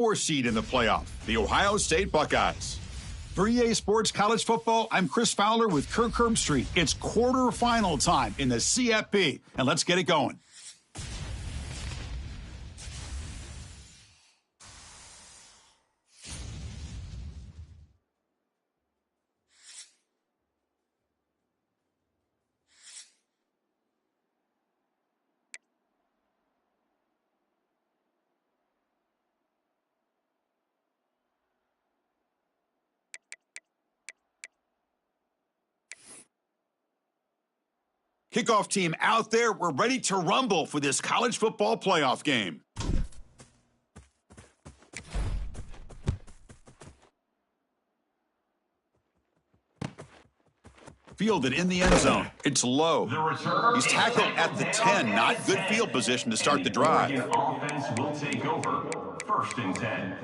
4 seed in the playoff, the Ohio State Buckeyes. For EA Sports College Football, I'm Chris Fowler with Kirk Herbstreit. It's quarterfinal time in the CFP, and let's get it going. Kickoff team out there. We're ready to rumble for this college football playoff game. Fielded in the end zone. It's low. He's tackled at the 10. Not good field position to start the drive. Offense will take over. 1st and 10.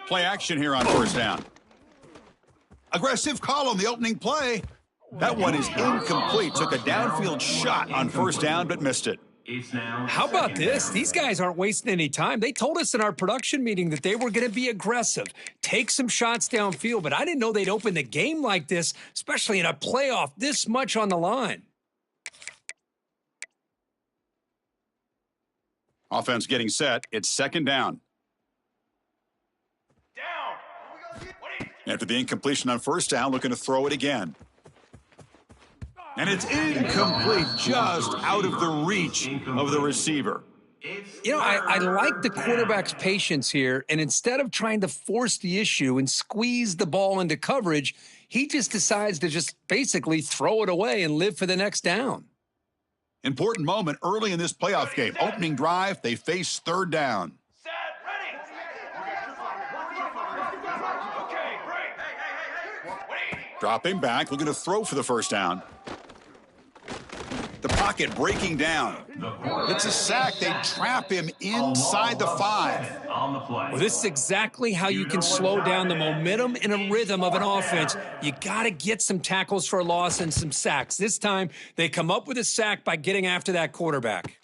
Play action here on 1st down. Aggressive call on the opening play. That one is incomplete. Took a downfield shot on 1st down, but missed it. How about this? These guys aren't wasting any time. They told us in our production meeting that they were going to be aggressive, take some shots downfield, but I didn't know they'd open the game like this, especially in a playoff, this much on the line. Offense getting set. It's 2nd down. After the incompletion on 1st down, looking to throw it again. And it's incomplete, just out of the reach of the receiver. You know, I like the quarterback's patience here, and instead of trying to force the issue and squeeze the ball into coverage, he just decides to just basically throw it away and live for the next down. Important moment early in this playoff game. Opening drive, they face 3rd down. Dropping back, looking to throw for the 1st down. The pocket breaking down. It's a sack. They trap him inside the 5. Well, this is exactly how you can slow down the momentum and a rhythm of an offense. You got to get some tackles for a loss and some sacks. This time, they come up with a sack by getting after that quarterback.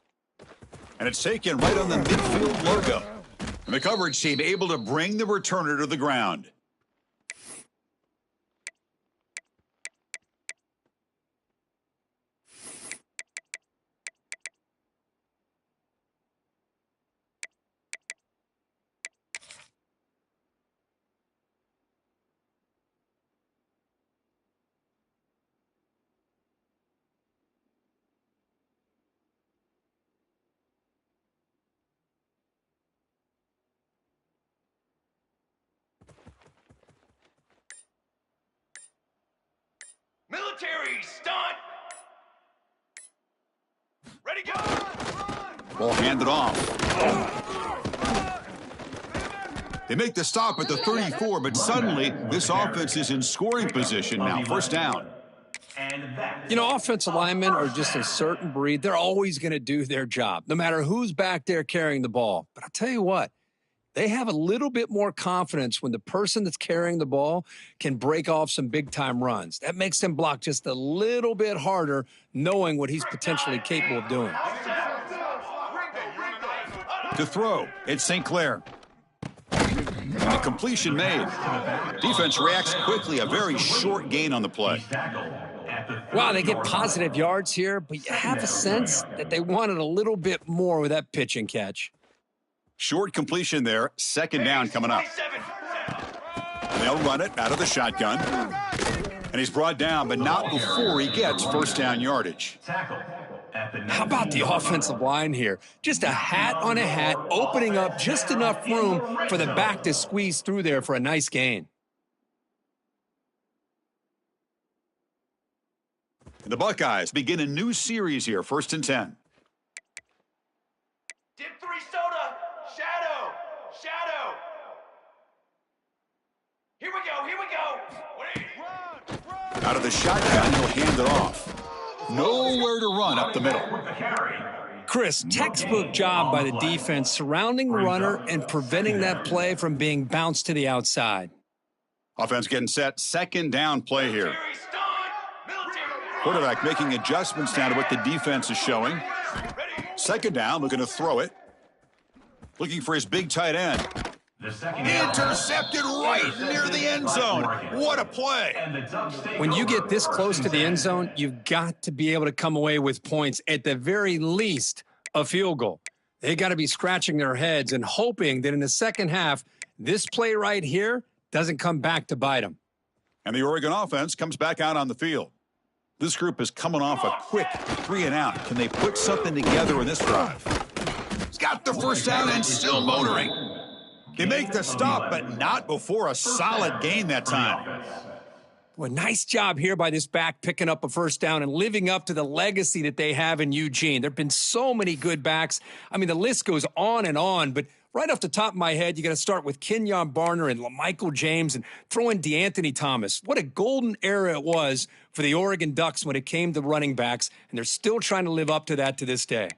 And it's taken right on the midfield logo. And the coverage team able to bring the returner to the ground. Military stunt. Ready, go. Ball handed off. They make the stop at the 34, but suddenly this offense is in scoring position now. 1st down. You know, offensive linemen are just a certain breed. They're always going to do their job, no matter who's back there carrying the ball. But I'll tell you what, they have a little bit more confidence when the person that's carrying the ball can break off some big-time runs. That makes them block just a little bit harder, knowing what he's potentially capable of doing. To throw, it's St. Clair. And the completion made. Defense reacts quickly, a very short gain on the play. Wow, they get positive yards here, but you have a sense that they wanted a little bit more with that pitch and catch. Short completion there. 2nd down coming up. They'll run it out of the shotgun. And he's brought down, but not before he gets 1st down yardage. How about the offensive line here? Just a hat on a hat, opening up just enough room for the back to squeeze through there for a nice gain. The Buckeyes begin a new series here. 1st and 10. Dip 3 soda. Shadow. Here we go. Out of the shotgun, he'll hand it off. Nowhere to run up the middle. With the carry. Chris, textbook job by the defense surrounding the runner and preventing that play from being bounced to the outside. Offense getting set. Second down play here. Military stunt. Military. Quarterback making adjustments now to what the defense is showing. Ready. Second down, looking to throw it. Looking for his big tight end. The second down. Intercepted right near the end zone. What a play. And the Ducks take When you over. get this close to the end zone, you've got to be able to come away with points, at the very least, a field goal. They got to be scratching their heads and hoping that in the second half, this play right here doesn't come back to bite them. And the Oregon offense comes back out on the field. This group is coming off a quick 3-and-out. Can they put something together in this drive? He's got the first down and still motoring. They make the stop, but not before a solid gain that time. Well, nice job here by this back picking up a first down and living up to the legacy that they have in Eugene. There have been so many good backs. I mean, the list goes on, but right off the top of my head, you got to start with Kenyon Barner and LaMichael James and throw in DeAnthony Thomas. What a golden era it was for the Oregon Ducks when it came to running backs, and they're still trying to live up to that to this day.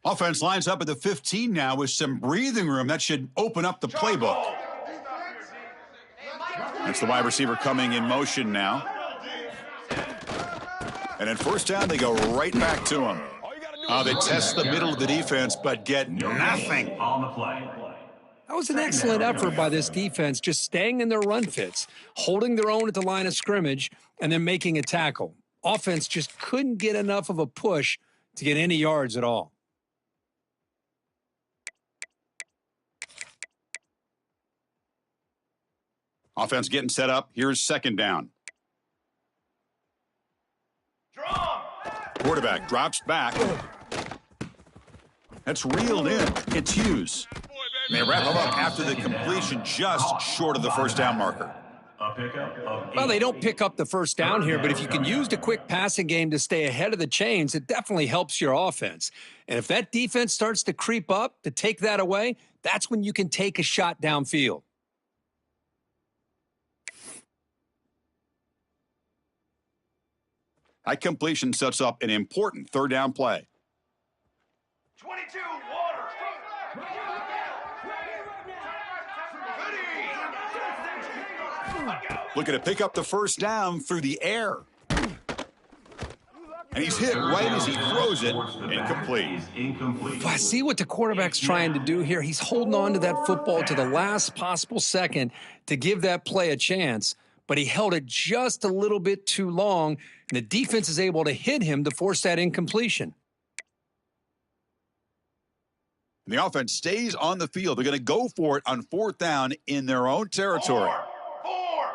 Offense lines up at the 15 now with some breathing room. That should open up the playbook. That's the wide receiver coming in motion now. And at first down, they go right back to him. They test the middle of the defense, but get nothing. On the play. That was an excellent effort by this defense, just staying in their run fits, holding their own at the line of scrimmage, and then making a tackle. Offense just couldn't get enough of a push to get any yards at all. Offense getting set up. Here's second down. Drum. Quarterback drops back. That's reeled in. It's Hughes. And they wrap him up after the completion, just short of the first down marker. A pickup of Well, they don't pick up the first down here, but if you can use the quick passing game to stay ahead of the chains, it definitely helps your offense. And if that defense starts to creep up to take that away, that's when you can take a shot downfield. That completion sets up an important third down play. 22. Water. Ready. Looking to pick up the first down through the air. And he's hit right as he throws it. Incomplete. is incomplete. I see what the quarterback's trying to do here. He's holding on to that football to the last possible second to give that play a chance, but he held it just a little bit too long, and the defense is able to hit him to force that incompletion. And the offense stays on the field. They're going to go for it on fourth down in their own territory. Four.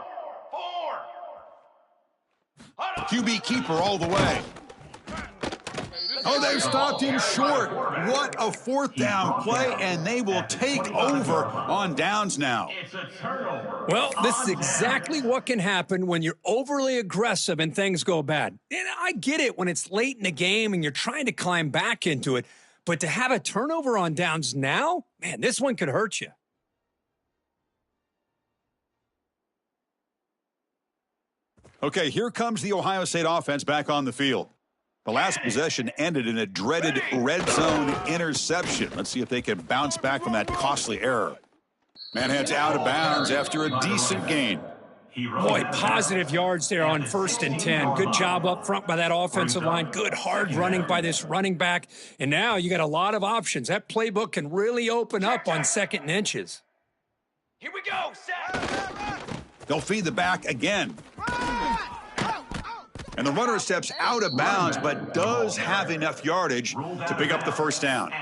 QB keeper all the way. Oh, they've stopped him short. What a fourth down play, and they will take over on downs now. It's a turnover. Well, this is exactly what can happen when you're overly aggressive and things go bad. And I get it when it's late in the game and you're trying to climb back into it, but to have a turnover on downs now, man, this one could hurt you. Okay, here comes the Ohio State offense back on the field. The last possession ended in a dreaded red zone interception. Let's see if they can bounce back from that costly error. Man heads out of bounds after a decent gain. Boy, positive yards there on 1st and 10. Good job up front by that offensive line. Good hard running by this running back. And now you got a lot of options. That playbook can really open up on 2nd and inches. Here we go. Set. They'll feed the back again. And the runner steps out of bounds, but does have enough yardage to pick up the first down.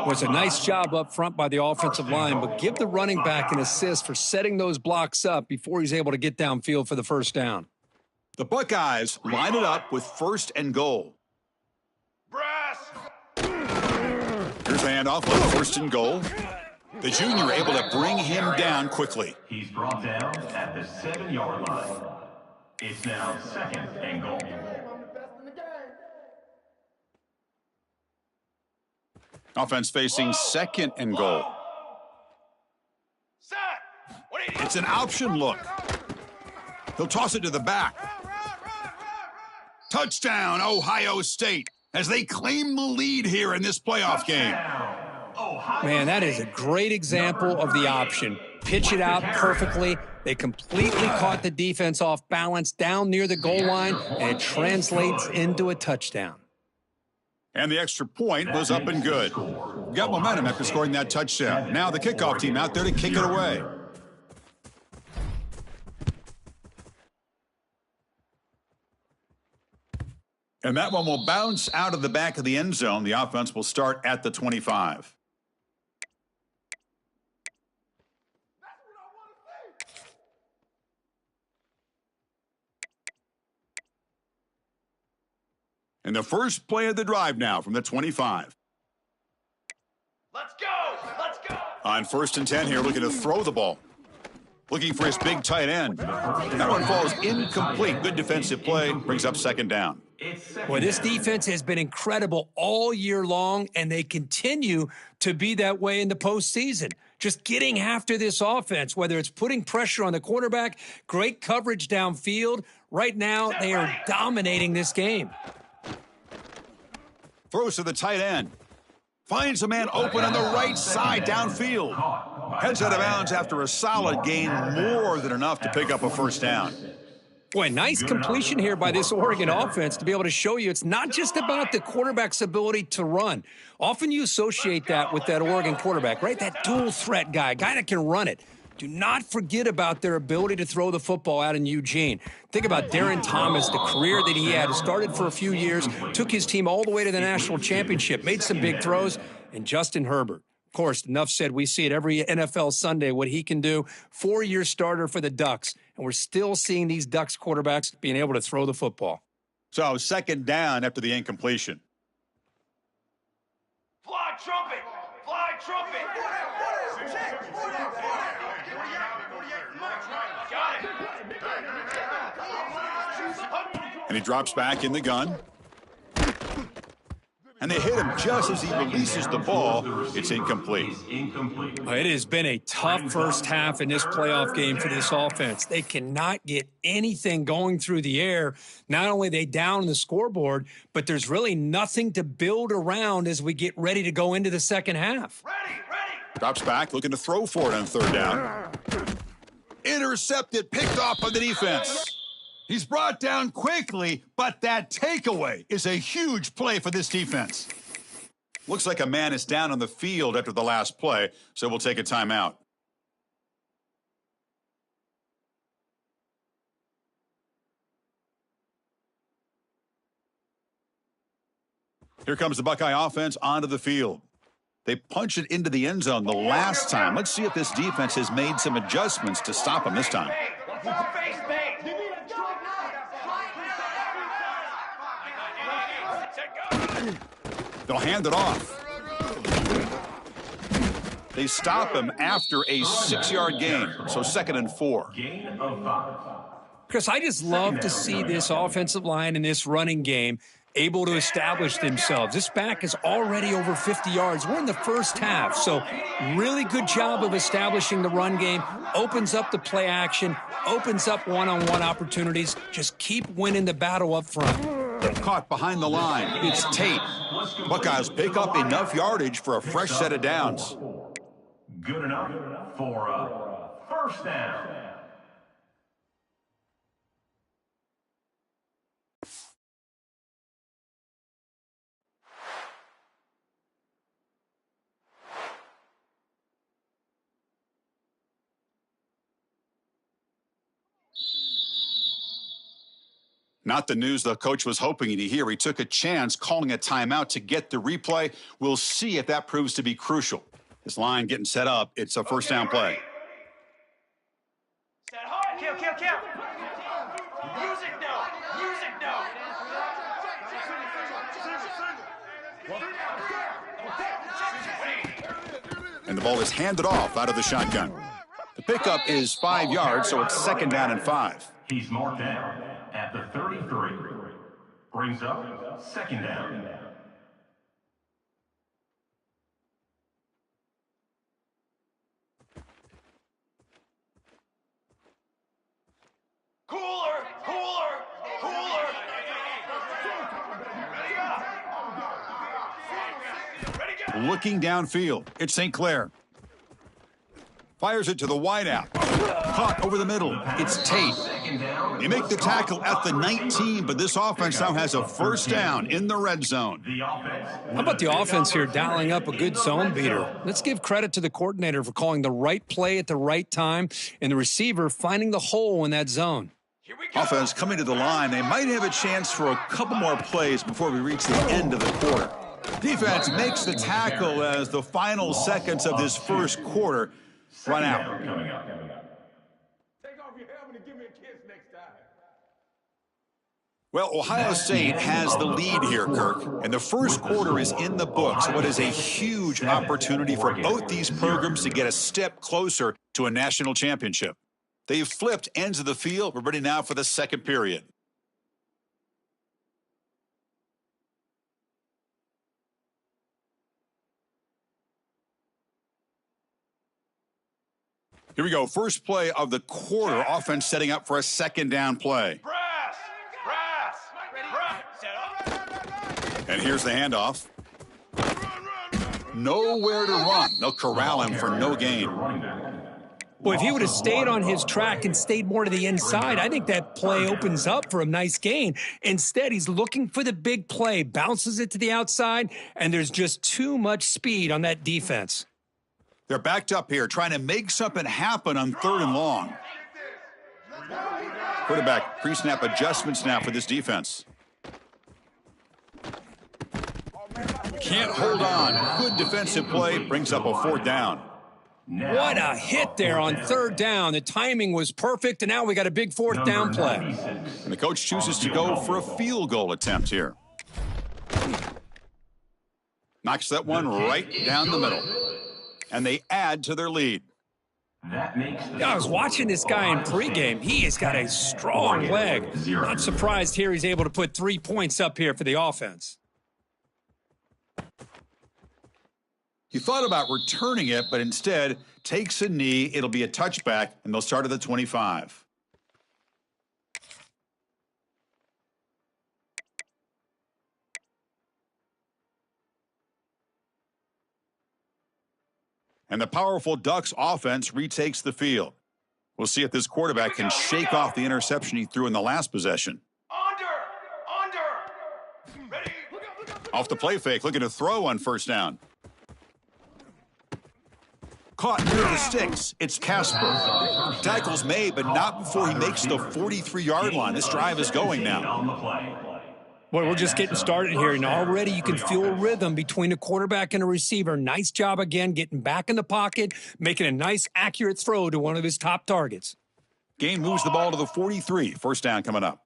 Was a nice job up front by the offensive line, but give the running back an assist for setting those blocks up before he's able to get downfield for the first down. The Buckeyes line it up with 1st and goal. Brass. Here's a handoff with 1st and goal. The junior able to bring him down quickly. He's brought down at the 7-yard line. It's now 2nd and goal. Offense facing 2nd and goal. Set. What do you need? It's an option look. He'll toss it to the back. Touchdown, Ohio State, as they claim the lead here in this playoff game. Man, that is a great example of the option. Pitch it out perfectly. They completely caught the defense off balance down near the goal line, and it translates into a touchdown. And the extra point was up and good. Got momentum after scoring that touchdown. Now the kickoff team out there to kick it away. And that one will bounce out of the back of the end zone. The offense will start at the 25. And the first play of the drive now from the 25. Let's go! Let's go! On 1st and 10 here, looking to throw the ball. Looking for his big tight end. That one falls incomplete. Good defensive play. Brings up 2nd down. Boy, this defense has been incredible all year long, and they continue to be that way in the postseason. Just getting after this offense, whether it's putting pressure on the quarterback, great coverage downfield. Right now, they are dominating this game. Throws to the tight end. Finds a man open on the right side downfield. Heads out of bounds after a solid gain, more than enough to pick up a 1st down. Boy, nice completion here by this Oregon offense to be able to show you it's not just about the quarterback's ability to run. Often you associate that with that Oregon quarterback, right? That dual threat guy that can run it. Do not forget about their ability to throw the football out in Eugene. Think about Darren Thomas, the career that he had. Started for a few years, took his team all the way to the national championship, made some big throws, and Justin Herbert. Of course, enough said, we see it every NFL Sunday what he can do. 4-year starter for the Ducks, and we're still seeing these Ducks quarterbacks being able to throw the football. So 2nd down after the incompletion. Fly trumpet! Fly trumpet! Got it! And he drops back in the gun. And they hit him just as he releases the ball. It's incomplete. It has been a tough first half in this playoff game for this offense. They cannot get anything going through the air. Not only are they down the scoreboard, but there's really nothing to build around as we get ready to go into the second half. Ready! Drops back, looking to throw for it on 3rd down. Intercepted, picked off by the defense. He's brought down quickly, but that takeaway is a huge play for this defense. Looks like a man is down on the field after the last play, so we'll take a timeout. Here comes the Buckeye offense onto the field. They punch it into the end zone the last time. Let's see if this defense has made some adjustments to stop them this time. They'll hand it off. They stop him after a 6-yard gain, so 2nd and 4. Gain of 5. Chris, I just love to see this offensive line and this running game able to establish themselves. This back is already over 50 yards. We're in the first half, so really good job of establishing the run game. Opens up the play action, opens up one-on-one opportunities. Just keep winning the battle up front. Caught behind the line. It's Tate. Buckeyes pick up enough yardage for a fresh set of downs. Good enough for a 1st down. Not the news the coach was hoping to hear. He took a chance calling a timeout to get the replay. We'll see if that proves to be crucial. This line getting set up. It's a 1st down play. Set hard. Kill. Music note. And the ball is handed off out of the shotgun. The pickup is 5 yards, so it's 2nd down and 5. He's marked down at the 33. Brings up 2nd down. Cooler! Cooler! Cooler! Ready up! Ready go! Looking downfield, it's St. Clair. Fires it to the wideout. Caught over the middle. It's Tate. They make the tackle at the 19, but this offense now has a first down in the red zone. How about the offense here dialing up a good zone beater? Let's give credit to the coordinator for calling the right play at the right time and the receiver finding the hole in that zone. Here we go! Offense coming to the line. They might have a chance for a couple more plays before we reach the end of the quarter. Defense makes the tackle as the final seconds of this first quarter run out. Take off your helmet and give me a kiss next time. Well, Ohio State has the lead here, Kirk, and the first quarter is in the books. What is a huge opportunity for both these programs to get a step closer to a national championship. They've flipped ends of the field. We're ready now for the second period. Here we go. First play of the quarter. Offense setting up for a second down play. Brass! Brass! Brass! Set up! And here's the handoff. Nowhere to run. They'll corral him for no gain. Well, if he would have stayed on his track and stayed more to the inside, I think that play opens up for a nice gain. Instead, he's looking for the big play, bounces it to the outside, and there's just too much speed on that defense. They're backed up here, trying to make something happen on 3rd and long. Quarterback pre-snap adjustments now for this defense. Can't hold on. Good defensive play. Brings up a 4th down. What a hit there on 3rd down. The timing was perfect, and now we got a big 4th down play. And the coach chooses to go for a field goal attempt here. Knocks that one right down the middle. And they add to their lead. I was watching this guy in pregame. He has got a strong leg. Not surprised here he's able to put 3 points up here for the offense. He thought about returning it, but instead takes a knee. It'll be a touchback, and they'll start at the 25. And the powerful Ducks offense retakes the field. We'll see if this quarterback can shake off the interception he threw in the last possession. Under! Ready? Off the play fake, looking to throw on 1st down. Caught near the sticks. It's Casper. Tackle's made, but not before he makes the 43-yard line. This drive is going now. Boy, we're just getting started here, and already you can feel a rhythm between a quarterback and a receiver. Nice job again, getting back in the pocket, making a nice, accurate throw to one of his top targets. Game moves the ball to the 43. 1st down coming up.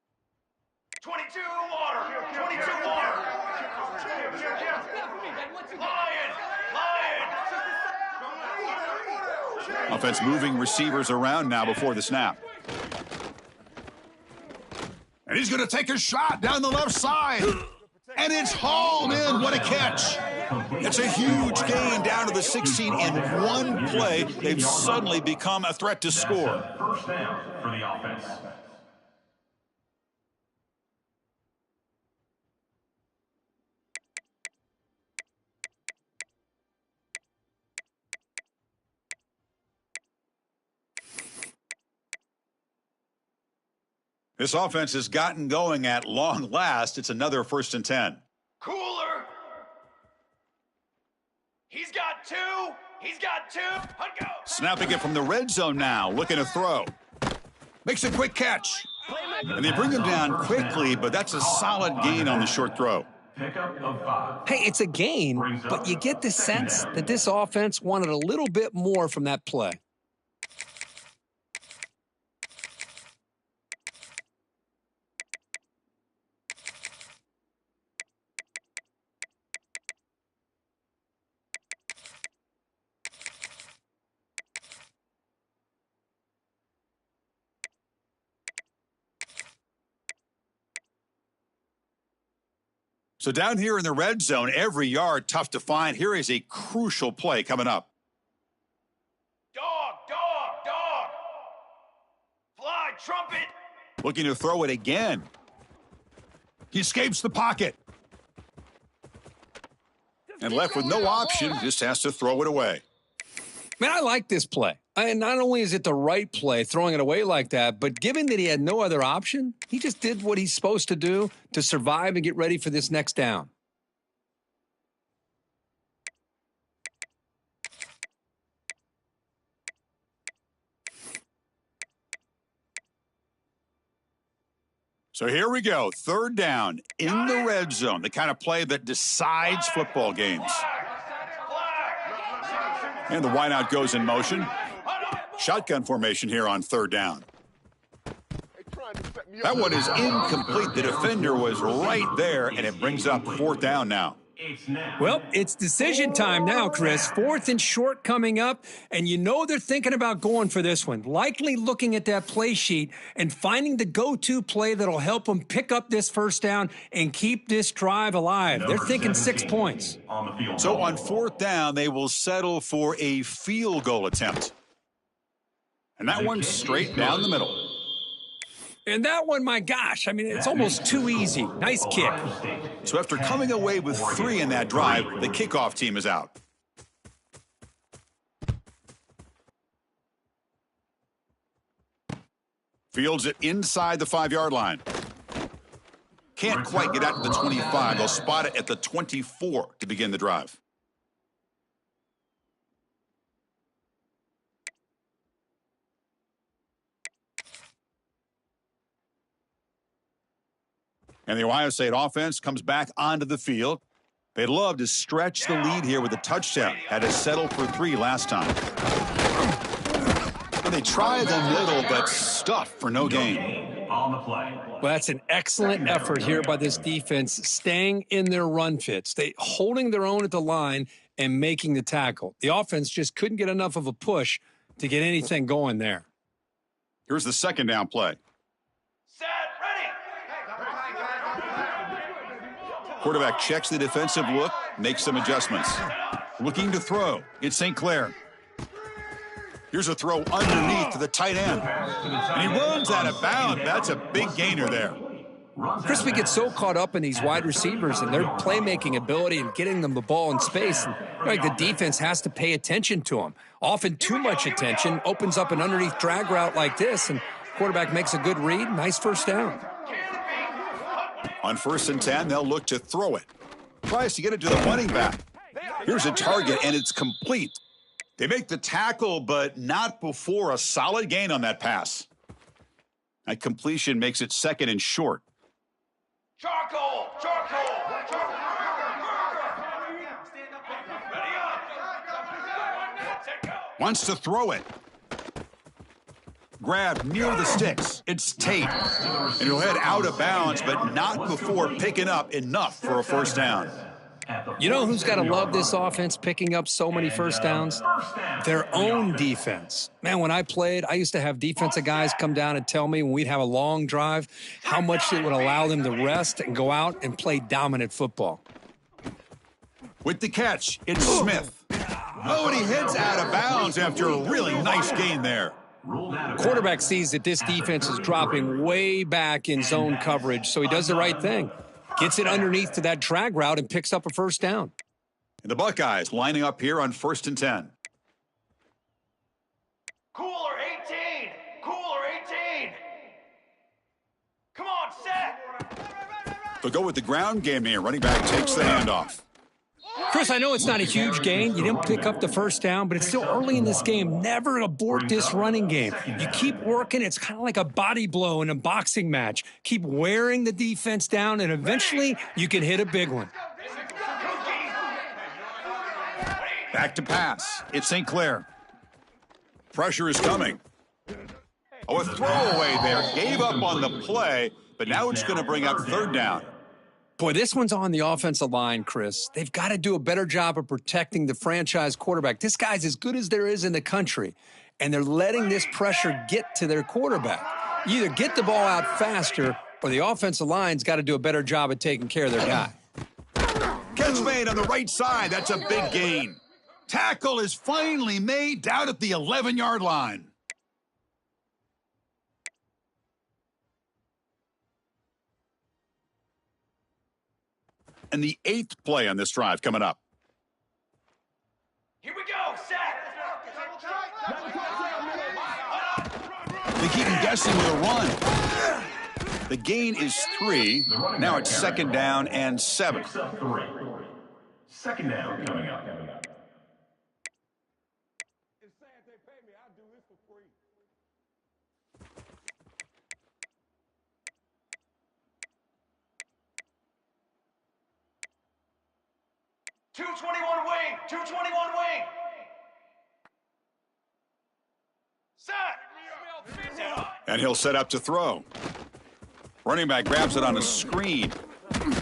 22 water! 22 water! Lion! Lion! Offense moving receivers around now before the snap. And he's going to take a shot down the left side. And it's hauled in. What a catch. It's a huge gain down to the 16 in one play. They've suddenly become a threat to score. First down for the offense. This offense has gotten going at long last. It's another 1st and 10. Cooler! He's got 2! He's got 2! Hunt go! Snapping it from the red zone now, looking to throw. Makes a quick catch. And they bring him down quickly, but that's a solid gain on the short throw. Pickup of 5. Hey, it's a gain, but you get the sense that this offense wanted a little bit more from that play. So down here in the red zone, every yard tough to find. Here is a crucial play coming up. Dog! Dog! Dog! Fly trumpet! Looking to throw it again. He escapes the pocket. And left with no option, just has to throw it away. Man, I like this play. And not only is it the right play, throwing it away like that, but given that he had no other option, he just did what he's supposed to do to survive and get ready for this next down. So here we go, third down in the red zone, the kind of play that decides football games. And the wideout goes in motion. Shotgun formation here on third down. That one is incomplete. The defender was right there, and it brings up fourth down now. Well, it's decision time now, Chris. Fourth and short coming up, and you know they're thinking about going for this one. Likely looking at that play sheet and finding the go-to play that'll help them pick up this first down and keep this drive alive. They're thinking 6 points. So on fourth down, they will settle for a field goal attempt. And that one's straight down the middle. And that one, my gosh, I mean, it's almost too easy. Nice kick. So after coming away with 3 in that drive, the kickoff team is out. Fields it inside the 5-yard line. Can't quite get out to the 25. They'll spot it at the 24 to begin the drive. And the Ohio State offense comes back onto the field. They'd love to stretch the lead here with a touchdown. Had to settle for 3 last time. And they try the middle, but stuff for no gain. Well, that's an excellent effort here by this defense, staying in their run fits. They holding their own at the line and making the tackle. The offense just couldn't get enough of a push to get anything going there. Here's the second down play. Quarterback checks the defensive look, makes some adjustments. Looking to throw. It's St. Clair. Here's a throw underneath to the tight end. And he runs out of bounds. That's a big gainer there. Chris, we get so caught up in these wide receivers and their playmaking ability and getting them the ball in space. And like the defense has to pay attention to them. Often too much attention opens up an underneath drag route like this, and quarterback makes a good read. Nice first down. On 1st and 10, they'll look to throw it. Tries to get it to the running back. Here's a target, and it's complete. They make the tackle, but not before a solid gain on that pass. That completion makes it 2nd and short. Charcoal! Charcoal! Wants to throw it. Grab near the sticks. It's Tate. And he'll head out of bounds, but not before picking up enough for a first down. You know who's got to love this offense picking up so many first downs? Their own defense. Man, when I played, I used to have defensive guys come down and tell me when we'd have a long drive how much it would allow them to rest and go out and play dominant football. With the catch, it's Smith. Oh, and he heads out of bounds after a really nice gain there. Quarterback sees that this defense is dropping way back in zone coverage, so he does the right thing. Gets it underneath to that drag route and picks up a first down. And the Buckeyes lining up here on 1st and 10. Cooler 18! Cooler 18! Come on, set! They'll go with the ground game here. Running back takes the handoff. Chris, I know it's not a huge gain. You didn't pick up the first down, but it's still early in this game. Never abort this running game. You keep working. It's kind of like a body blow in a boxing match. Keep wearing the defense down, and eventually you can hit a big one. Back to pass. It's St. Clair. Pressure is coming. Oh, a throwaway there. Gave up on the play, but now it's going to bring up 3rd down. Boy, this one's on the offensive line, Chris. They've got to do a better job of protecting the franchise quarterback. This guy's as good as there is in the country, and they're letting this pressure get to their quarterback. You either get the ball out faster, or the offensive line's got to do a better job of taking care of their guy. Catch made on the right side. That's a big gain. Tackle is finally made down at the 11-yard line. And the 8th play on this drive coming up. Here we go, set. They keep him guessing with a run. The gain is 3. Now it's 2nd down and 7. Picks up 3. 2nd down coming up. It's sad they pay me. I do this for free. 221 wing, 221 wing. Set. And he'll set up to throw. Running back grabs it on a screen.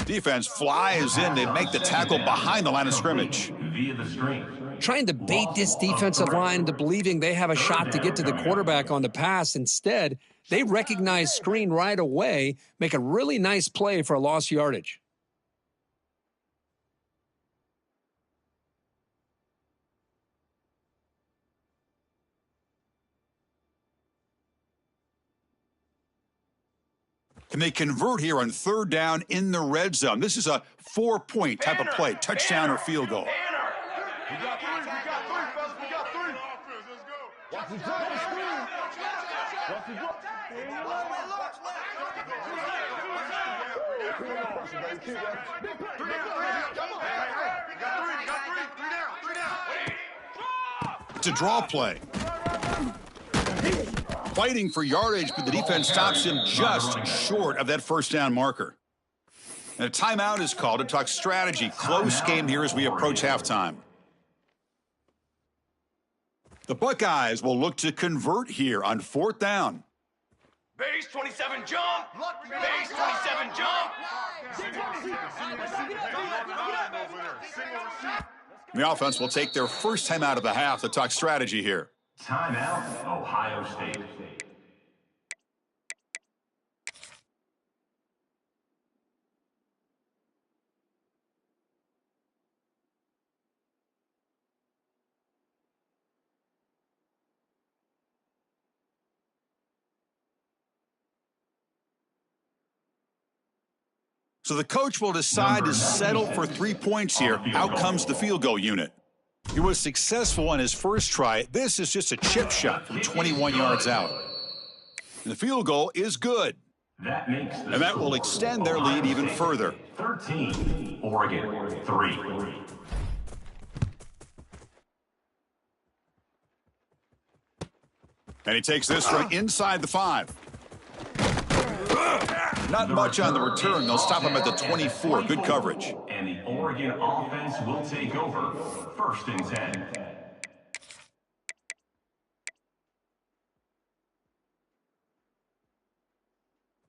Defense flies in. They make the tackle behind the line of scrimmage. Via the screen. Trying to bait this defensive line into believing they have a shot to get to the quarterback on the pass. Instead, they recognize screen right away, make a really nice play for a lost yardage. Can they convert here on 3rd down in the red zone? This is a 4-point type of play, touchdown or field goal. We got 3, fellas. We got 3. Let's go. Watch the drop. Watch the drop. It's a draw play. Fighting for yardage, but the defense stops him just short of that 1st down marker. And a timeout is called to talk strategy. Close game here as we approach halftime. The Buckeyes will look to convert here on 4th down. Base 27 jump. Base 27 jump. The offense will take their first time out of the half to talk strategy here. Timeout, Ohio State. So the coach will decide to settle for 3 points here. Out comes the field goal unit. He was successful on his first try. This is just a chip shot from 21 yards out. And the field goal is good. And that will extend their lead even further. 13, Oregon 3. And he takes this from inside the 5. Not much on the return. They'll stop him at the 24. Good coverage. And the Oregon offense will take over. 1st and 10.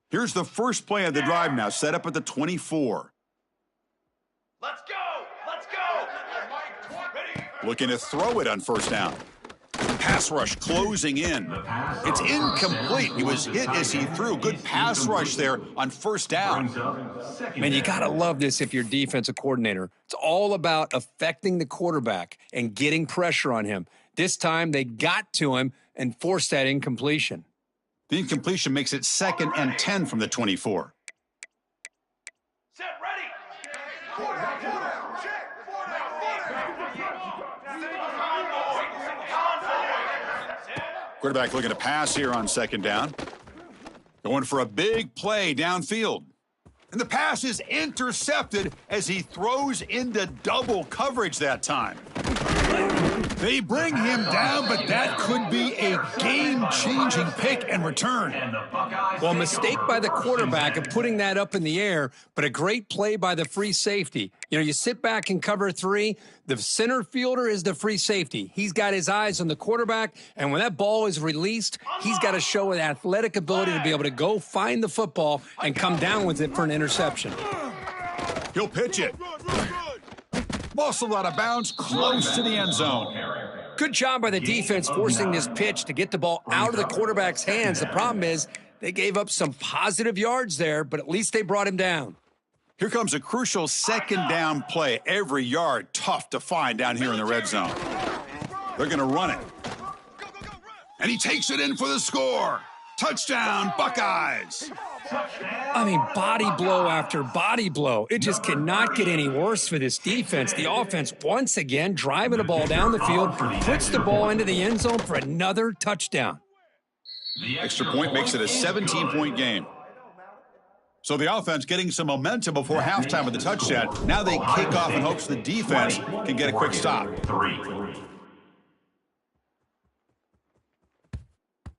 Here's the first play of the drive now, set up at the 24. Let's go. Let's go. Ready. Looking to throw it on 1st down. Pass rush closing in. It's incomplete. He was hit as he threw. Good pass rush there on 1st down. Man, you got to love this if you're defensive coordinator. It's all about affecting the quarterback and getting pressure on him. This time they got to him and forced that incompletion. The incompletion makes it 2nd and 10 from the 24. Set. Ready. Quarterback looking to pass here on 2nd down. Going for a big play downfield. And the pass is intercepted as he throws into double coverage that time. They bring him down, but that could be a game-changing pick and return. Well, a mistake by the quarterback of putting that up in the air, but a great play by the free safety. You know, you sit back and cover 3. The center fielder is the free safety. He's got his eyes on the quarterback, and when that ball is released, he's got to show an athletic ability to be able to go find the football and come down with it for an interception. He'll pitch it. Muscled out of bounds, close to the end zone. Good job by the defense forcing this pitch to get the ball out of the quarterback's hands. The problem is they gave up some positive yards there, but at least they brought him down. Here comes a crucial 2nd down play. Every yard tough to find down here in the red zone. They're going to run it. And he takes it in for the score. Touchdown, Buckeyes. I mean, body blow after body blow. It just cannot get any worse for this defense. The offense, once again, driving the ball down the field, puts the ball into the end zone for another touchdown. Extra point makes it a 17-point game. So the offense getting some momentum before halftime with the touchdown. Now they kick off in hopes the defense can get a quick stop.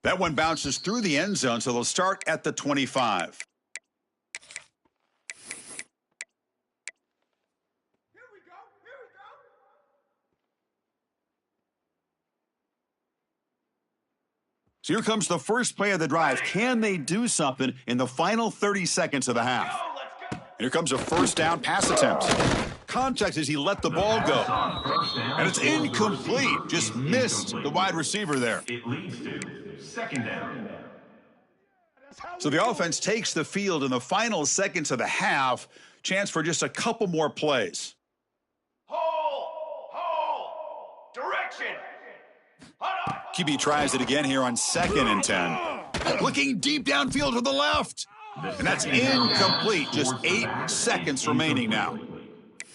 That one bounces through the end zone, so they'll start at the 25. So here comes the first play of the drive. Can they do something in the final 30 seconds of the half? And here comes a first down pass attempt. Context is he let the ball go. And it's incomplete. Just missed the wide receiver there. It leads to second down. So the offense takes the field in the final seconds of the half. Chance for just a couple more plays. Hold, direction. QB tries it again here on 2nd and 10. Looking deep downfield to the left. And that's incomplete. Just 8 seconds remaining now.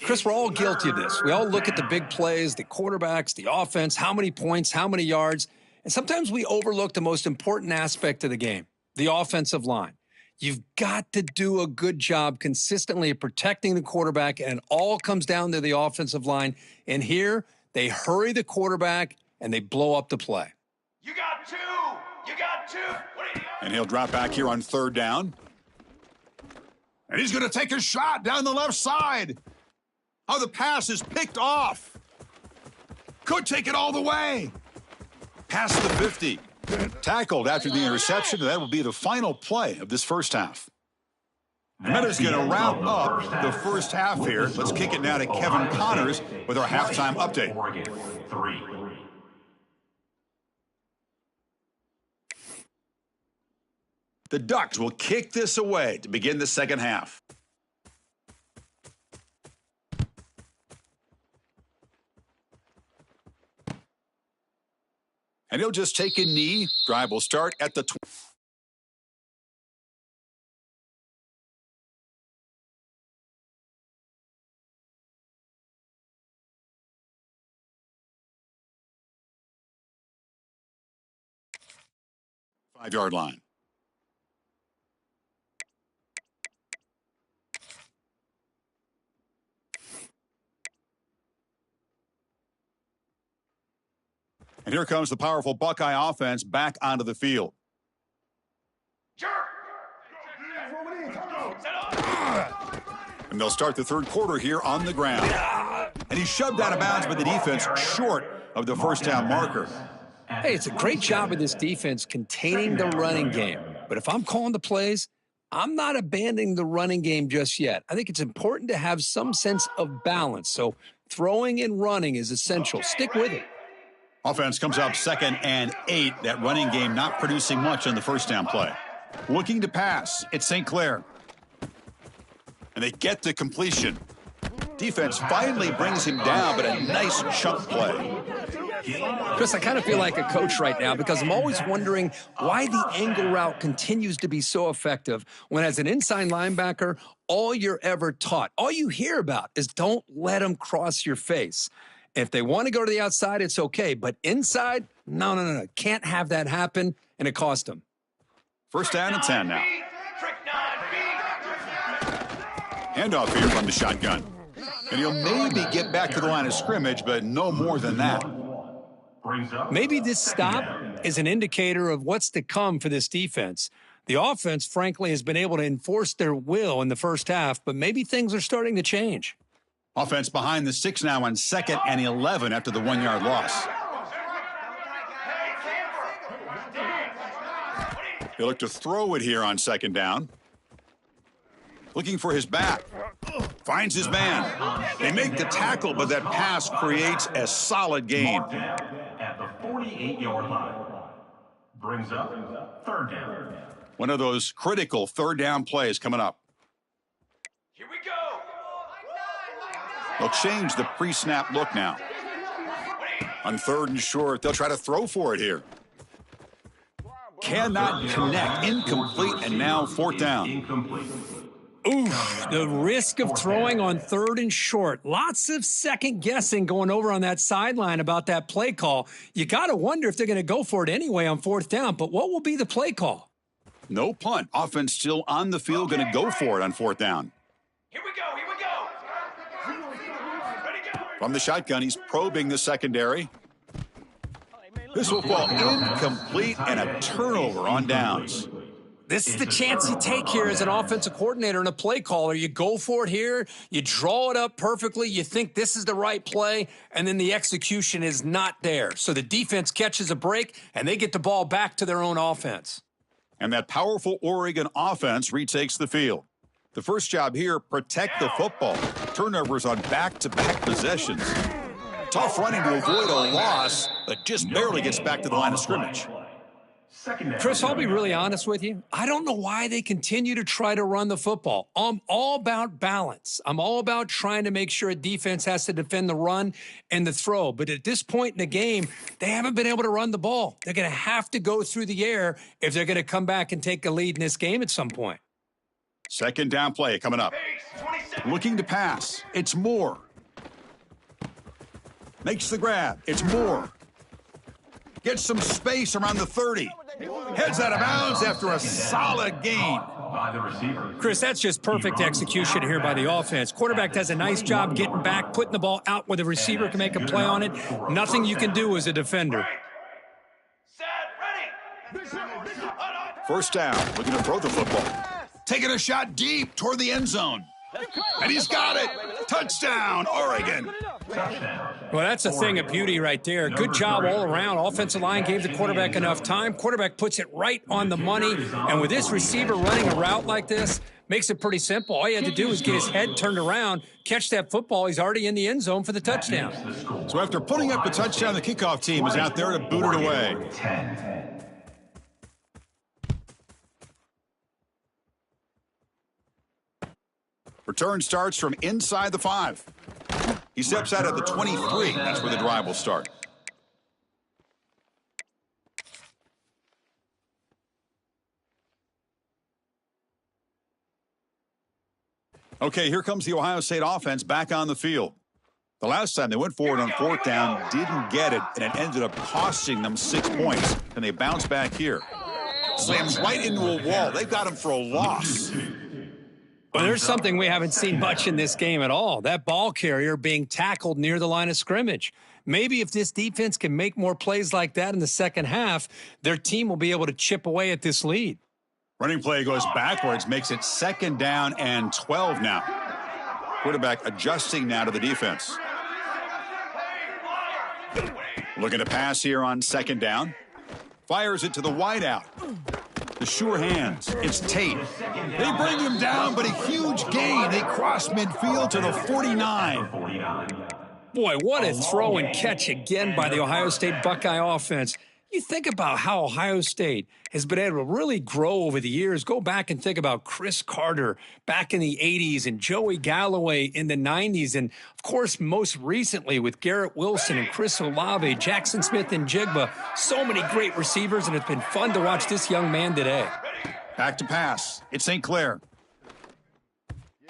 Chris, we're all guilty of this. We all look at the big plays, the quarterbacks, the offense, how many points, how many yards. And sometimes we overlook the most important aspect of the game, the offensive line. You've got to do a good job consistently of protecting the quarterback, and it all comes down to the offensive line. And here, they hurry the quarterback, and they blow up the play. You got two. You got two. What are you? And he'll drop back here on 3rd down. And he's going to take a shot down the left side. Oh, the pass is picked off. Could take it all the way. Past the 50. Tackled after the interception, and that will be the final play of this first half. Meadows going to wrap up the first half here. Let's kick it now to Kevin Connors with our halftime update. The Ducks will kick this away to begin the second half. And he'll just take a knee. Drive will start at the 20. Five-yard line. And here comes the powerful Buckeye offense back onto the field. And they'll start the third quarter here on the ground. And he's shoved out of bounds by the defense short of the first down marker. Hey, it's a great job of this defense containing the running game. But if I'm calling the plays, I'm not abandoning the running game just yet. I think it's important to have some sense of balance. So throwing and running is essential. Stick with it. Offense comes up 2nd and 8. That running game not producing much on the first down play. Looking to pass. It's St. Clair. And they get the completion. Defense finally brings him down, but a nice chunk play. Chris, I kind of feel like a coach right now because I'm always wondering why the angle route continues to be so effective when as an inside linebacker, all you're ever taught, all you hear about is don't let them cross your face. If they want to go to the outside, it's okay. But inside, no. Can't have that happen, and it cost them. First down and 10 now. Handoff here from the shotgun. And he'll maybe get back to the line of scrimmage, but no more than that. Maybe this stop is an indicator of what's to come for this defense. The offense, frankly, has been able to enforce their will in the first half, but maybe things are starting to change. Offense behind the 6 now on 2nd and 11 after the 1-yard loss. They look to throw it here on 2nd down. Looking for his back. Finds his man. They make the tackle, but that pass creates a solid gain. At the 48-yard line. Brings up 3rd down. One of those critical 3rd down plays coming up. Here we go. They'll change the pre-snap look now. On 3rd and short, they'll try to throw for it here. cannot connect. Incomplete, and now fourth down. Incomplete. Oof, the risk of throwing on 3rd and short. Lots of second guessing going over on that sideline about that play call. You got to wonder if they're going to go for it anyway on 4th down, but what will be the play call? No punt. Offense still on the field, going to go for it on 4th down. Here we go, here we go. Ready, go. From the shotgun, he's probing the secondary. This will fall incomplete and a turnover on downs. This is the chance you take here as an offensive coordinator and a play caller. You go for it here, you draw it up perfectly, you think this is the right play, and then the execution is not there. So the defense catches a break, and they get the ball back to their own offense. And that powerful Oregon offense retakes the field. The first job here, protect the football. Turnovers on back-to-back possessions. Tough running to avoid a loss, but just barely gets back to the line of scrimmage. Chris, I'll be really honest with you. I don't know why they continue to try to run the football. I'm all about balance. I'm all about trying to make sure a defense has to defend the run and the throw. But at this point in the game, they haven't been able to run the ball. They're going to have to go through the air if they're going to come back and take a lead in this game at some point. Second down play coming up. Looking to pass. It's Moore. Makes the grab. It's Moore. Gets some space around the 30. Heads out of bounds after a solid gain. By the receiver. Chris, that's just perfect execution here by the offense. Quarterback does a nice job getting back, putting the ball out where the receiver can make a play on it. Nothing you can do as a defender. Set, ready. First down, looking to throw the football. Taking a shot deep toward the end zone. And he's got it. Touchdown, Oregon. Well, that's a thing of beauty right there. Good job all around. Offensive line gave the quarterback enough time. Quarterback puts it right on the money. And with this receiver running a route like this, makes it pretty simple. All he had to do was get his head turned around, catch that football. He's already in the end zone for the touchdown. So after putting up the touchdown, the kickoff team is out there to boot it away. 10. Return starts from inside the 5. He steps out at the 23. That's where the drive will start. Okay, here comes the Ohio State offense back on the field. The last time they went forward on 4th down, didn't get it, and it ended up costing them 6 points. And they bounce back here. Slams right into a wall. They've got him for a loss. Well, there's something we haven't seen much in this game at all. That ball carrier being tackled near the line of scrimmage. Maybe if this defense can make more plays like that in the second half, their team will be able to chip away at this lead. Running play goes backwards, makes it 2nd down and 12 now. Quarterback adjusting now to the defense. Looking to pass here on 2nd down. Fires it to the wideout. The sure hands. It's Tate. They bring him down, but a huge gain. They cross midfield to the 49. Boy, what a throw and catch again by the Ohio State Buckeye offense. You think about how Ohio State has been able to really grow over the years. Go back and think about Chris Carter back in the 80s and Joey Galloway in the 90s. And, of course, most recently with Garrett Wilson and Chris Olave, Jackson Smith and Jigba. So many great receivers, and it's been fun to watch this young man today. Back to pass. It's St. Clair.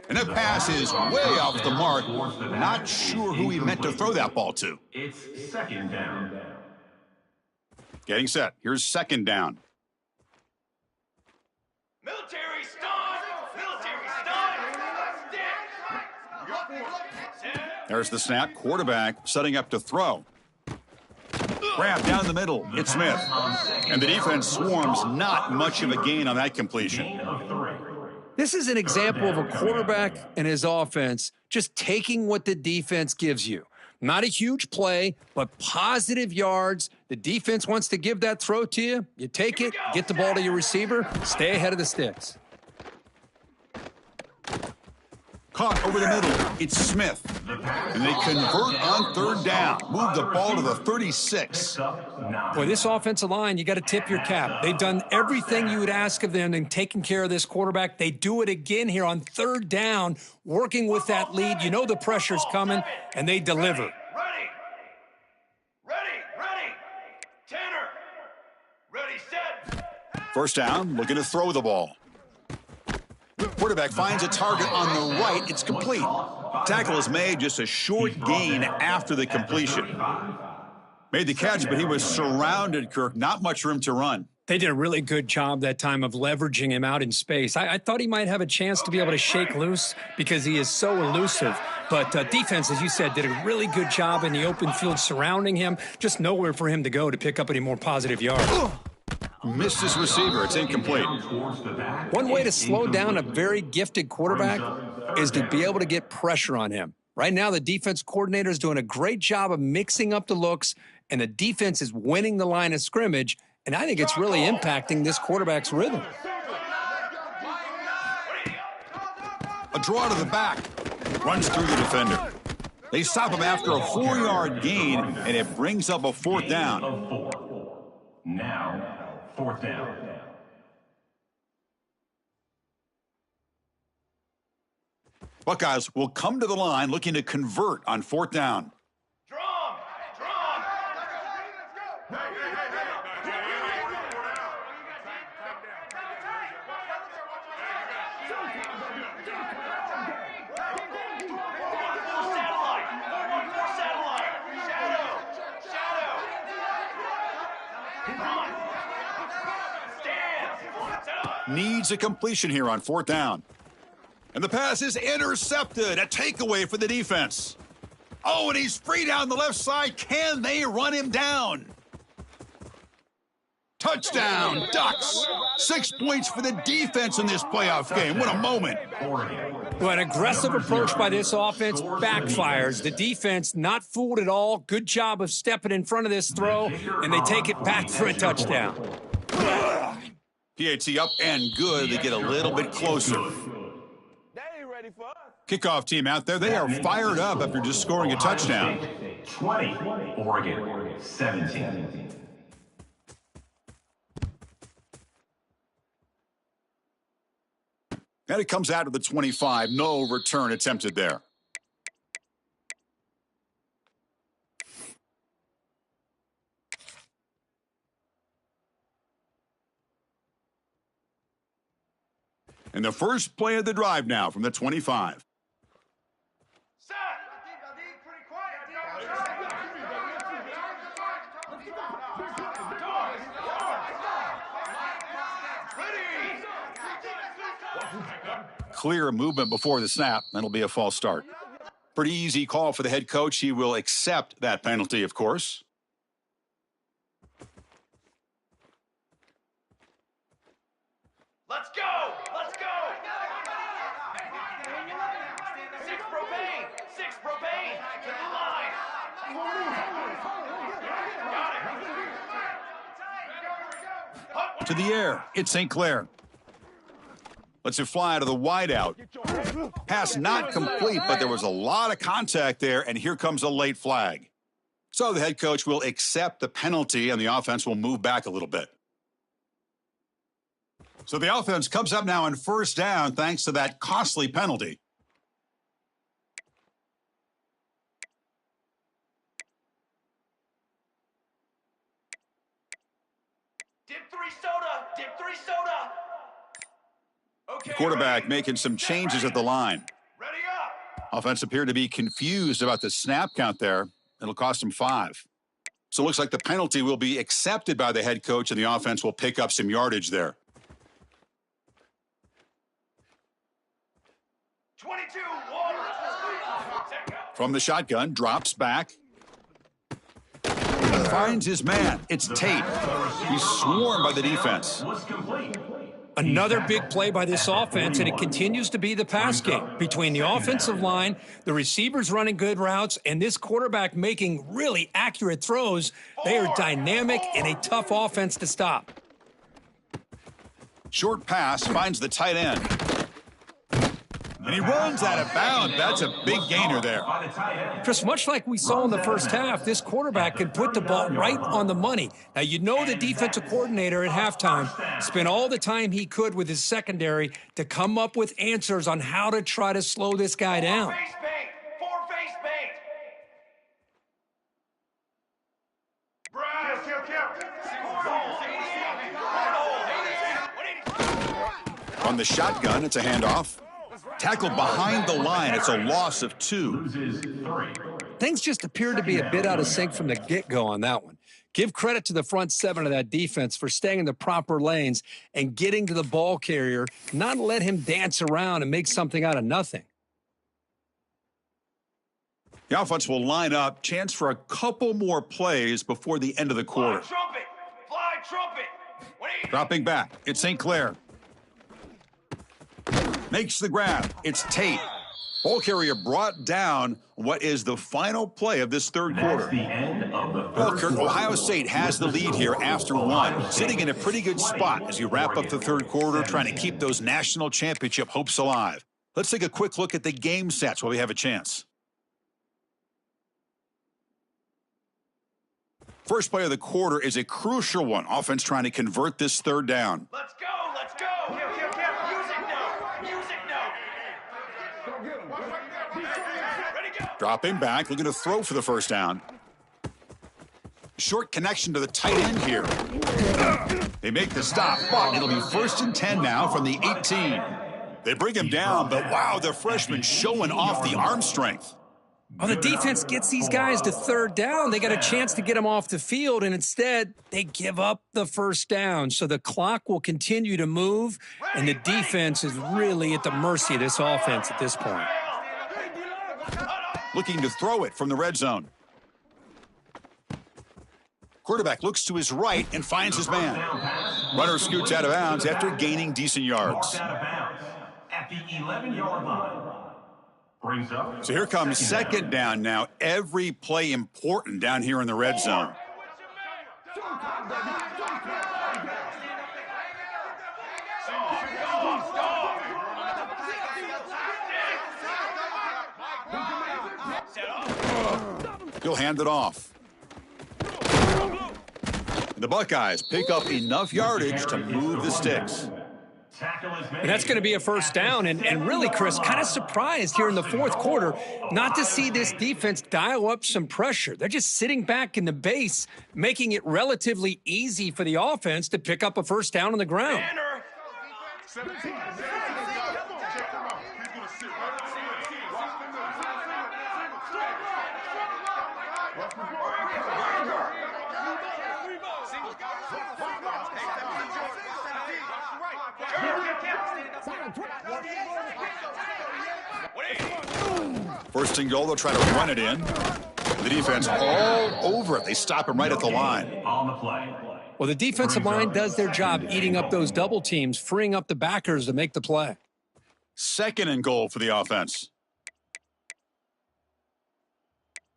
And that pass is way off the mark. Not sure who he meant to throw that ball to. It's 2nd down. Getting set. Here's 2nd down. Military stun! Military stun! There's the snap. Quarterback setting up to throw. Grab down the middle. It's Smith. And the defense swarms. Not much of a gain on that completion. This is an example of a quarterback and his offense just taking what the defense gives you. Not a huge play, but positive yards. The defense wants to give that throw to you. You take it, get the ball to your receiver, stay ahead of the sticks. Caught over the middle. It's Smith. And they convert on 3rd down. Move the ball to the 36. Boy, this offensive line, you got to tip your cap. They've done everything you would ask of them in taking care of this quarterback. They do it again here on 3rd down, working with that lead. You know the pressure's coming, and they deliver. Ready! Tanner! Ready, set! First down, looking to throw the ball. Quarterback finds a target on the right. It's complete. Tackle is made, just a short gain after the completion. Made the catch, but he was surrounded, Kirk. Not much room to run. They did a really good job that time of leveraging him out in space. I thought he might have a chance to be able to shake loose because he is so elusive. But defense, as you said, did a really good job in the open field surrounding him. Just nowhere for him to go to pick up any more positive yards. Missed his receiver. It's incomplete. One way to slow down a very gifted quarterback is to be able to get pressure on him. Right now, the defense coordinator is doing a great job of mixing up the looks, and the defense is winning the line of scrimmage, and I think it's really impacting this quarterback's rhythm. A draw to the back. Runs through the defender. They stop him after a 4-yard gain, and it brings up a fourth down. Now, fourth down. Buckeyes will come to the line looking to convert on fourth down. Drum! Drum! Full satellite! Full satellite! Shadow! Shadow! Run! Stand! Set up! Needs a completion here on fourth down. And the pass is intercepted. A takeaway for the defense. Oh, and he's free down the left side. Can they run him down? Touchdown, Ducks. 6 points for the defense in this playoff game. What a moment. Well, an aggressive approach by this offense backfires. The defense not fooled at all. Good job of stepping in front of this throw, and they take it back for a touchdown. PAT up and good. They get a little bit closer. Kickoff team out there. They are fired up after just scoring a touchdown. 20, Oregon, 17. And it comes out of the 25. No return attempted there. And the first play of the drive now from the 25. Set! Clear movement before the snap. That'll be a false start. Pretty easy call for the head coach. He will accept that penalty, of course. Let's go! Let's go! 6 propane! 6 propane! To the line! Got it! To the air. It's St. Clair. Lets it fly to the wideout. Pass not complete, but there was a lot of contact there, and here comes a late flag. So the head coach will accept the penalty, and the offense will move back a little bit. So the offense comes up now on first down thanks to that costly penalty. Dip 3 soda! Dip 3 soda! Okay, The quarterback ready. making some changes at the line. Ready up! Offense appeared to be confused about the snap count there. It'll cost him 5. So it looks like the penalty will be accepted by the head coach, and the offense will pick up some yardage there. 22 water! From the shotgun, drops back. Finds his man. It's Tate. He's swarmed by the defense. Another big play by this offense, and it continues to be the pass game between the offensive line, the receivers running good routes, and this quarterback making really accurate throws. They are dynamic and a tough offense to stop. Short pass finds the tight end. And he runs out of bounds. That's a big gainer there. Chris, much like we saw in the first half, this quarterback can put the ball right on the money. Now, you know the defensive coordinator at halftime spent all the time he could with his secondary to come up with answers on how to try to slow this guy down. Face paint! 4 face paint! Brad! Kill! From the shotgun, it's a handoff. Tackled behind the line, it's a loss of 2. Loses 3. Things just appeared to be a bit out of sync from the get-go on that one. Give credit to the front 7 of that defense for staying in the proper lanes and getting to the ball carrier, not let him dance around and make something out of nothing. The offense will line up. Chance for a couple more plays before the end of the quarter. Fly trumpet! Fly trumpet! Dropping back, it's St. Clair. Makes the grab. It's Tate. Ball carrier brought down what is the final play of this third quarter. That's the end of the Well, third Kirk, quarter. Ohio State has the lead here after 1, sitting in a pretty good spot as you wrap up the third quarter, trying to keep those national championship hopes alive. Let's take a quick look at the game stats while we have a chance. First play of the quarter is a crucial one. Offense trying to convert this third down. Let's go! Let's go! Music note! Music note! Ready, go! Dropping back, looking to throw for the first down. Short connection to the tight end here. They make the stop, but it'll be 1st and 10 now from the 18. They bring him down, but wow, the freshman showing off the arm strength. Well, the defense gets these guys to third down. They got a chance to get them off the field, and instead they give up the first down. So the clock will continue to move, and the defense is really at the mercy of this offense at this point. Looking to throw it from the red zone. Quarterback looks to his right and finds his man. Runner scoots out of bounds after gaining decent yards. Out of bounds at the 11-yard line. Brings up. So here comes second down now. Every play important down here in the red zone. He'll hand it off. The Buckeyes pick up enough yardage to move the sticks. And that's going to be a first down. And really, Chris, kind of surprised here in the fourth quarter not to see this defense dial up some pressure. They're just sitting back in the base, making it relatively easy for the offense to pick up a first down on the ground. First and goal, they'll try to run it in. The defense all over it. They stop him right at the line. On the play. Well, the defensive line does their job eating up those double teams, freeing up the backers to make the play. Second and goal for the offense.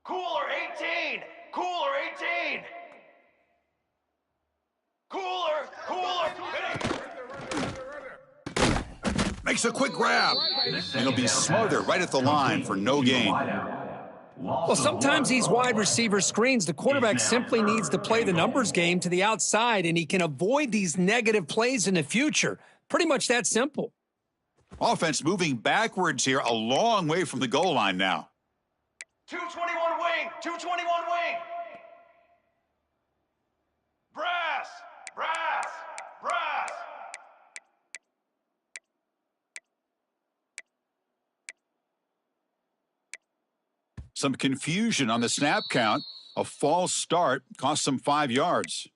Cooler 18! Cooler 18! Cooler! Makes a quick grab. And he'll be smothered right at the line for no gain. Well, sometimes these wide receiver screens, the quarterback simply needs to play the numbers game to the outside, and he can avoid these negative plays in the future. Pretty much that simple. Offense moving backwards here, a long way from the goal line now. 221 wing! 221 wing! Brass! Brass! Brass! Some confusion on the snap count. A false start cost them 5 yards.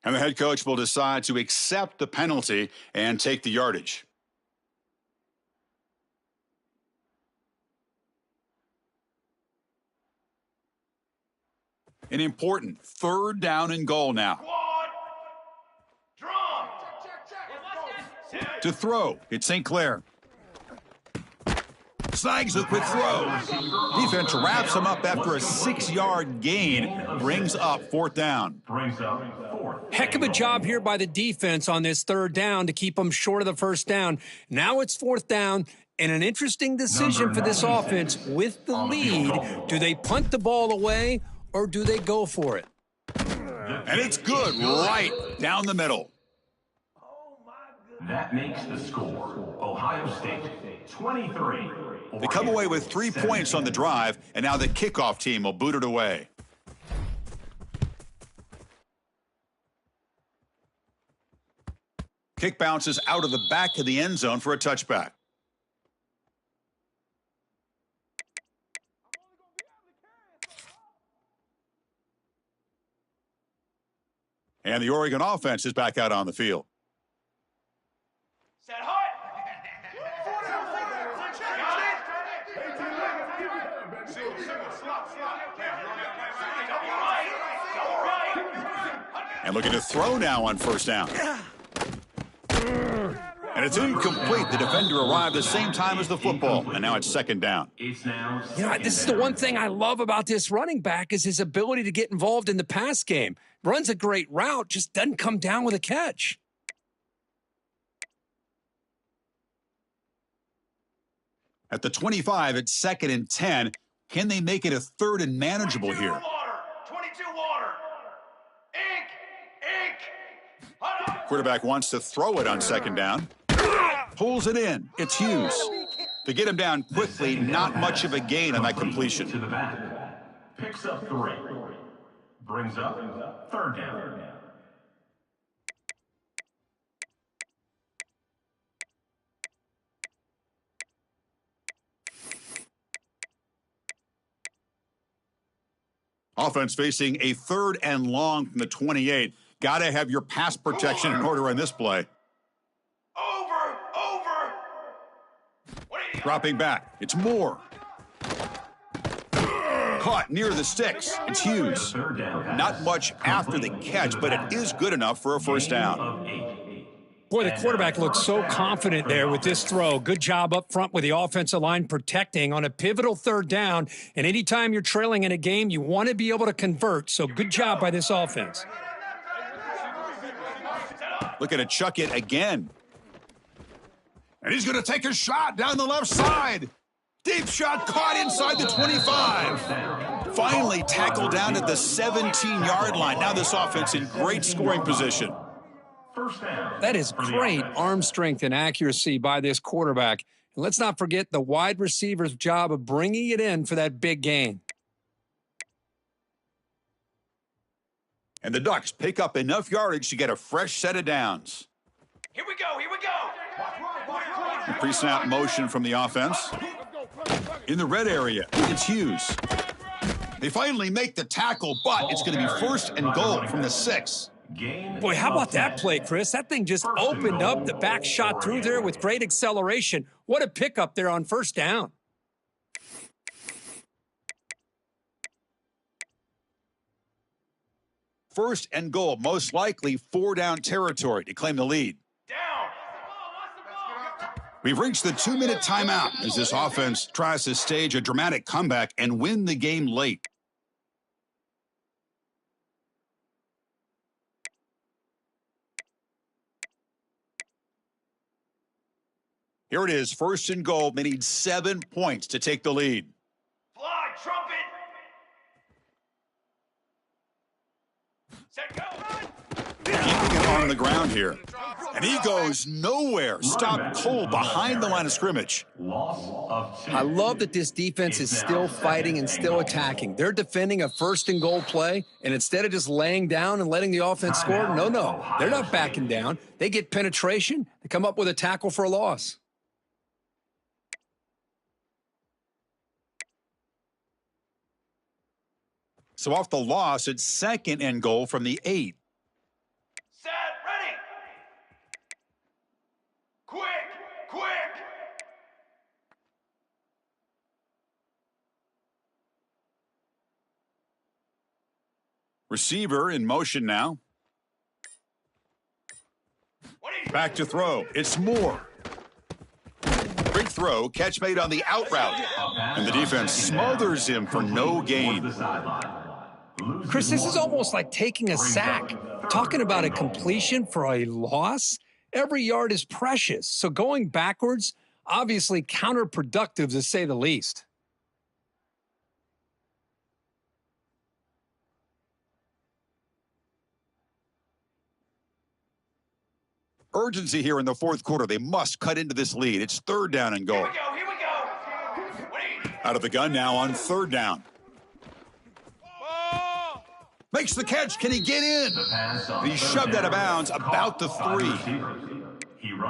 And the head coach will decide to accept the penalty and take the yardage. An important third down and goal now. Squad! Drum! To throw, it's St. Clair. Snags the quick throw. Defense wraps him up after a 6-yard gain. Brings up fourth down. Brings up fourth. Heck of a job here by the defense on this third down to keep them short of the first down. Now it's fourth down, and an interesting decision for this offense with the lead. Do they punt the ball away or do they go for it? And it's good right down the middle. That makes the score. Ohio State 23. They come away with 3 points on the drive, and now the kickoff team will boot it away. Kick bounces out of the back of the end zone for a touchback. And the Oregon offense is back out on the field. Set hut. And looking to throw now on first down. And it's incomplete. The defender arrived the same time as the football, and now it's second down. It's now You know, this is the one thing I love about this running back is his ability to get involved in the pass game. Runs a great route, just doesn't come down with a catch. At the 25, it's 2nd and 10. Can they make it a 3rd and manageable here? Water. 22 water. Ink. Quarterback wants to throw it on second down. Pulls it in. It's Hughes. To get him down quickly, not much of a gain on that completion. to the back. Picks up 3. Brings up 3rd down. Offense facing a 3rd and long from the 28. Got to have your pass protection in order on this play. Over. What are you? Dropping back. It's Moore. Caught near the sticks. It's Hughes. Not much after the catch, but it is good enough for a first down. Boy, the quarterback looks so confident there with this throw. Good job up front with the offensive line protecting on a pivotal 3rd down. And anytime you're trailing in a game, you want to be able to convert. So good job by this offense. Looking to chuck it again. And he's going to take a shot down the left side. Deep shot caught inside the 25. Finally tackled down at the 17-yard line. Now this offense in great scoring position. That is great arm strength and accuracy by this quarterback. And let's not forget the wide receiver's job of bringing it in for that big gain. And the Ducks pick up enough yardage to get a fresh set of downs. Here we go. Pre-snap motion from the offense. In the red area, it's Hughes. They finally make the tackle, but it's going to be 1st and goal from the 6. Boy, how about that play, Chris? That thing just opened up. The back shot through there with great acceleration. What a pickup there on first down. First and goal, most likely 4-down territory to claim the lead. We've reached the 2-minute timeout as this offense tries to stage a dramatic comeback and win the game late. Here it is, 1st and goal. They need 7 points to take the lead. Fly, trumpet. Set go. Keeping it on the ground here. And he goes nowhere. Stopped cold behind the line of scrimmage. I love that this defense is still fighting and still attacking. They're defending a 1st and goal play, and instead of just laying down and letting the offense score, no. They're not backing down. They get penetration. They come up with a tackle for a loss. So off the loss, it's 2nd and goal from the 8. Set, ready. Quick. Receiver in motion now. Back to throw. It's Moore. Great throw. Catch made on the out route. And the defense smothers him for no gain. Chris, this is almost like taking a sack. Talking about a completion for a loss, every yard is precious. So going backwards, obviously counterproductive to say the least. Urgency here in the 4th quarter. They must cut into this lead. It's 3rd down and goal. Here we go. Out of the gun now on 3rd down. Makes the catch. Can he get in? He shoved out of bounds about the 3.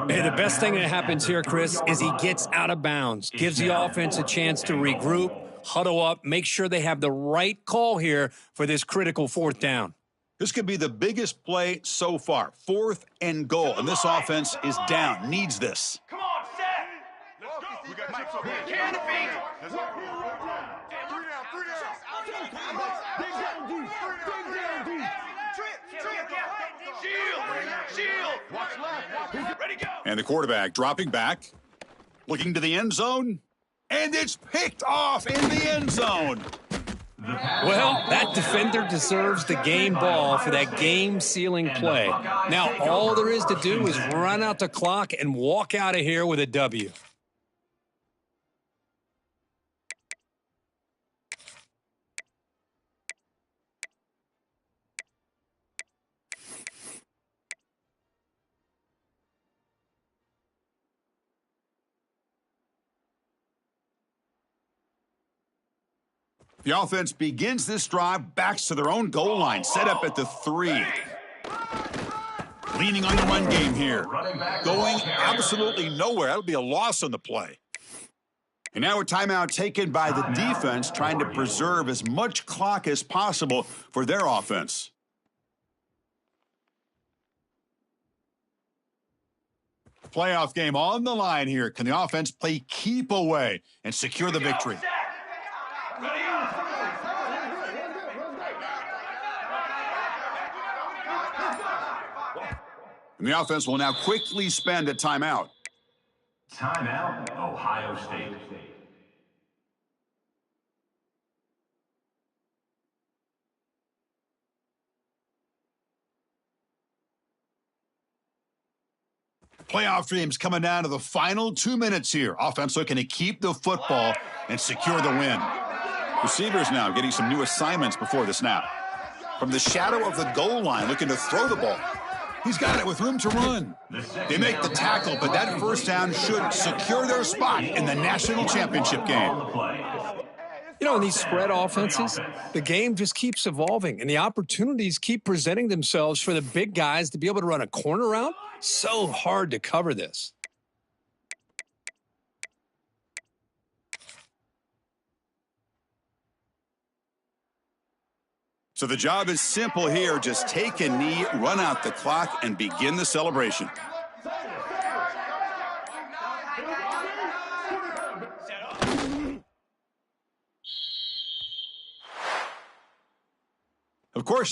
Hey, the best thing that happens here, Chris, is he gets out of bounds, gives the offense a chance to regroup, huddle up, make sure they have the right call here for this critical fourth down. This could be the biggest play so far. 4th and goal, and this offense is down, needs this. Come on, set. Let's go. We got Mike over Can't here. defeat. Let's go. 3 down, 3 down. Dig down deep. Dig down deep. Shield. Watch left. Ready, go. And the quarterback dropping back, looking to the end zone, and it's picked off in the end zone. Well, that defender deserves the game ball for that game-sealing play. Now, all there is to do is run out the clock and walk out of here with a W. The offense begins this drive, backs to their own goal line, set up at the 3. Leaning on the run game here. Going absolutely nowhere. That'll be a loss on the play. And now a timeout taken by the defense, trying to preserve as much clock as possible for their offense. Playoff game on the line here. Can the offense play keep away and secure the victory? And the offense will now quickly spend a timeout. Timeout, Ohio State. Playoff dreams coming down to the final 2 minutes here. Offense looking to keep the football and secure the win. Receivers now getting some new assignments before the snap. From the shadow of the goal line, looking to throw the ball. He's got it with room to run. They make the tackle, but that first down should secure their spot in the national championship game. You know, in these spread offenses, the game just keeps evolving, and the opportunities keep presenting themselves for the big guys to be able to run a corner route. So hard to cover this. So the job is simple here. Just take a knee, run out the clock, and begin the celebration. Of course,